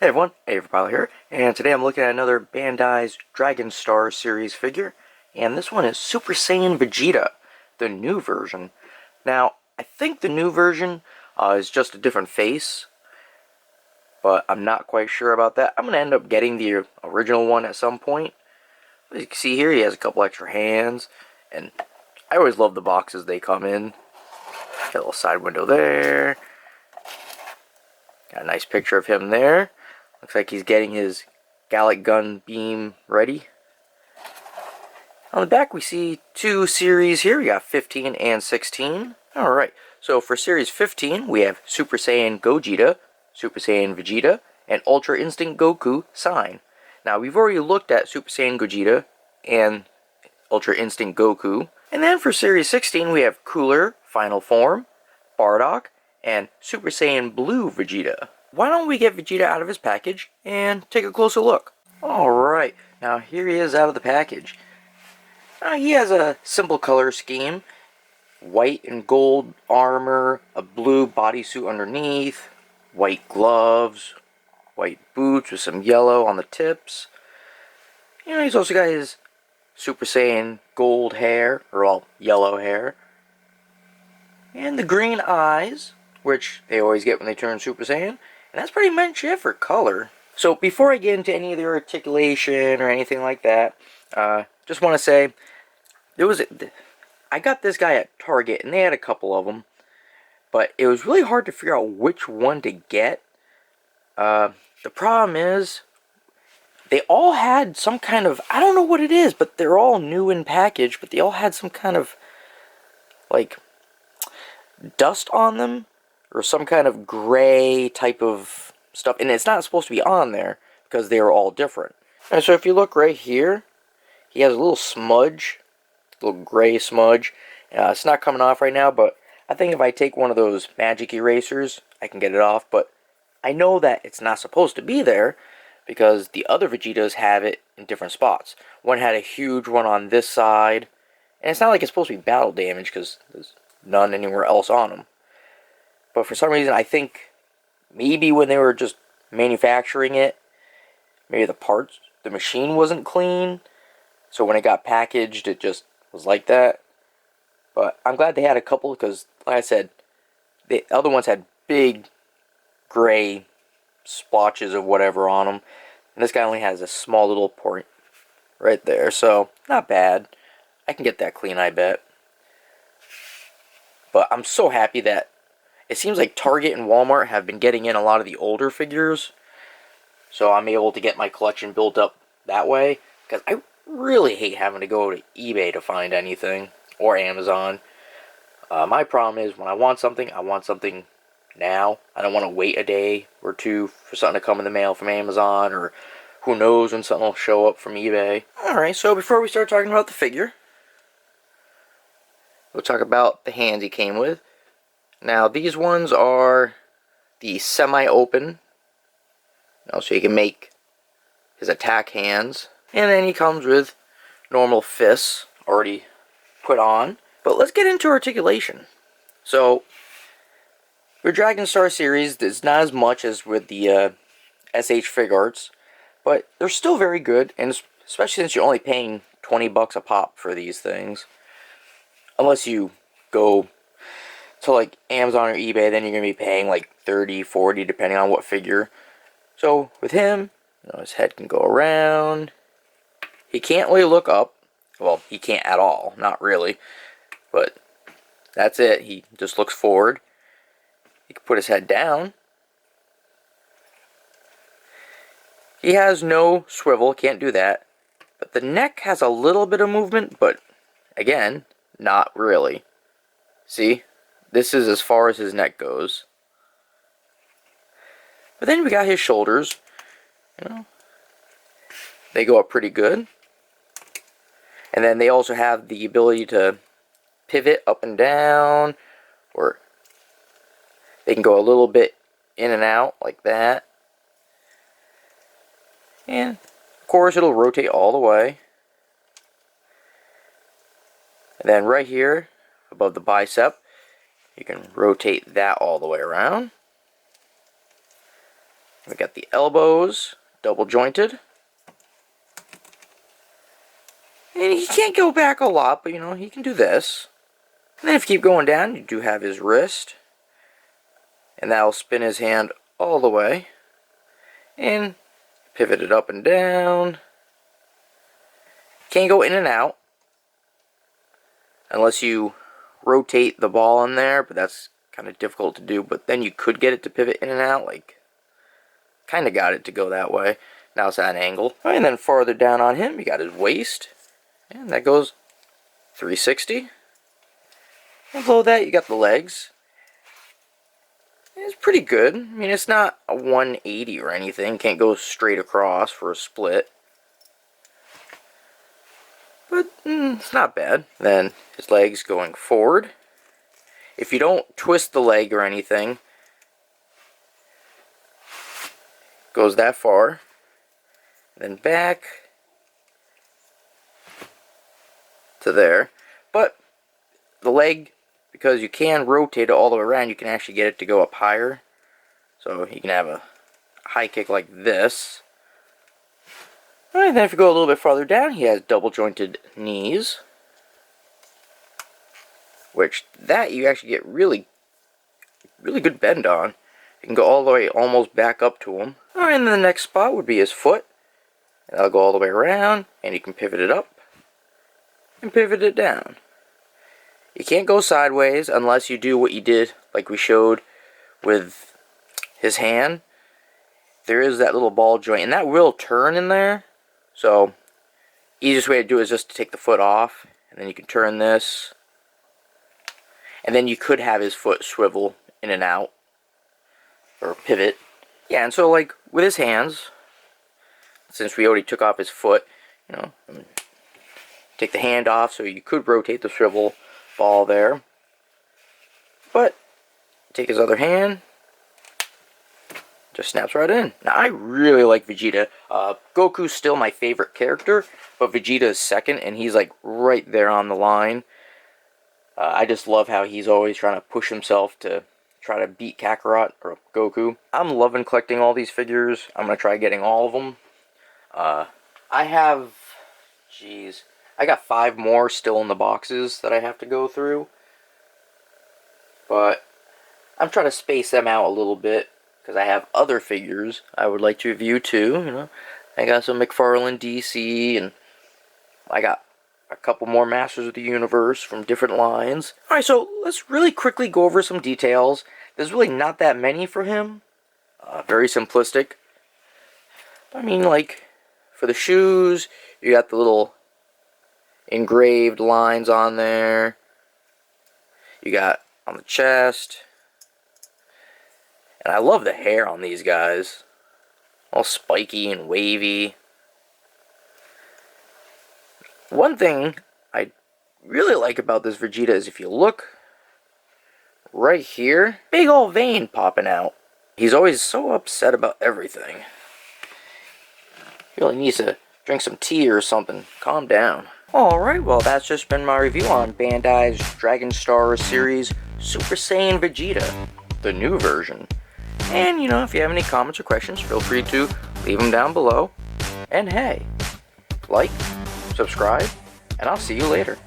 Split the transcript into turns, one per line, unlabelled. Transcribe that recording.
Hey everyone, Pilot here, and today I'm looking at another Bandai's Dragon Star series figure, and this one is Super Saiyan Vegeta, the new version. Now, I think the new version is just a different face, but I'm not quite sure about that. I'm going to end up getting the original one at some point. As you can see here, he has a couple extra hands, and I always love the boxes they come in. Got a little side window there. Got a nice picture of him there. Looks like he's getting his Gallic gun beam ready. On the back we see two series here. We got 15 and 16. Alright, so for series 15 we have Super Saiyan Gogeta, Super Saiyan Vegeta, and Ultra Instinct Goku Sign. Now we've already looked at Super Saiyan Gogeta and Ultra Instinct Goku. And then for series 16 we have Cooler, Final Form, Bardock, and Super Saiyan Blue Vegeta. Why don't we get Vegeta out of his package and take a closer look? Alright, now here he is out of the package. He has a simple color scheme. White and gold armor, a blue bodysuit underneath, white gloves, white boots with some yellow on the tips. He's also got his Super Saiyan gold hair, or all yellow hair. And the green eyes, which they always get when they turn Super Saiyan. And that's pretty much it for color. So before I get into any of the articulation or anything like that, just want to say, I got this guy at Target, and they had a couple of them, but it was really hard to figure out which one to get. The problem is, they all had some kind of, I don't know what it is, but they're all new in package, but they all had some kind of, like, dust on them, or some kind of gray type of stuff, and it's not supposed to be on there because they are all different. And so if you look right here, he has a little smudge, a little gray smudge. It's not coming off right now, but I think if I take one of those magic erasers, I can get it off. But I know that it's not supposed to be there because the other Vegetas have it in different spots. One had a huge one on this side, and it's not like it's supposed to be battle damage because there's none anywhere else on them. But for some reason, I think maybe when they were just manufacturing it, maybe the machine wasn't clean. So when it got packaged, it just was like that. But I'm glad they had a couple because, like I said, the other ones had big gray splotches of whatever on them. And this guy only has a small little point right there. So, not bad. I can get that clean, I bet. But I'm so happy that it seems like Target and Walmart have been getting in a lot of the older figures. So I'm able to get my collection built up that way. Because I really hate having to go to eBay to find anything. Or Amazon. My problem is when I want something now. I don't want to wait a day or two for something to come in the mail from Amazon. Or who knows when something will show up from eBay. Alright, so before we start talking about the figure, we'll talk about the hands he came with. Now, these ones are the semi-open, so you can make his attack hands. And then he comes with normal fists already put on. But let's get into articulation. So, for Dragon Star series, there's not as much as with the SH Fig Arts, but they're still very good, and especially since you're only paying 20 bucks a pop for these things. Unless you go to like Amazon or eBay, then you're going to be paying like 30, 40, depending on what figure. So with him, his head can go around. He can't really look up. Well, he can't at all, not really. But that's it. He just looks forward. He can put his head down. He has no swivel, can't do that. But the neck has a little bit of movement, but again, not really. See? This is as far as his neck goes. But then we got his shoulders. They go up pretty good. And then they also have the ability to pivot up and down. Or they can go a little bit in and out like that. And of course it'll rotate all the way. And then right here, above the bicep, you can rotate that all the way around. We got the elbows, double jointed. And he can't go back a lot, but you know, he can do this. And then if you keep going down, you do have his wrist. And that'll spin his hand all the way. And pivot it up and down. Can't go in and out. Unless you rotate the ball in there, but that's kind of difficult to do. But then you could get it to pivot in and out, like, kind of got it to go that way. Now it's at an angle. Right, and then farther down on him, you got his waist. And that goes 360. And below that, you got the legs. It's pretty good. I mean, it's not a 180 or anything. Can't go straight across for a split. But it's not bad. Then his legs going forward. If you don't twist the leg or anything, goes that far. Then back to there. But the leg, because you can rotate it all the way around, you can actually get it to go up higher. So you can have a high kick like this. Alright, then if you go a little bit farther down, he has double jointed knees. Which, that you actually get really good bend on. You can go all the way almost back up to him. Alright, and then the next spot would be his foot. And that'll go all the way around, and you can pivot it up and pivot it down. You can't go sideways unless you do what you did, like we showed with his hand. There is that little ball joint, and that will turn in there. So, easiest way to do it is just to take the foot off, and then you can turn this. And then you could have his foot swivel in and out, or pivot. Yeah, and so like with his hands, since we already took off his foot, you know, take the hand off, so you could rotate the swivel ball there. But take his other hand, just snaps right in. Now I really like Vegeta. Goku's still my favorite character, but Vegeta is second, and he's like right there on the line. I just love how he's always trying to push himself to try to beat Kakarot or Goku. I'm loving collecting all these figures. I'm going to try getting all of them. I have, I got 5 more still in the boxes that I have to go through. But I'm trying to space them out a little bit, because I have other figures I would like to review too. You know, I got some McFarlane DC, and I got a couple more Masters of the Universe from different lines. Alright, so let's really quickly go over some details. There's really not that many for him. Very simplistic. I mean, like, for the shoes, you got the little engraved lines on there. You got on the chest. And I love the hair on these guys. All spiky and wavy. One thing I really like about this Vegeta is if you look right here, big old vein popping out. He's always so upset about everything. He really needs to drink some tea or something. Calm down. Alright, well that's just been my review on Bandai's Dragon Star series Super Saiyan Vegeta, the new version. And, you know, if you have any comments or questions, feel free to leave them down below. And hey, like, subscribe, and I'll see you later.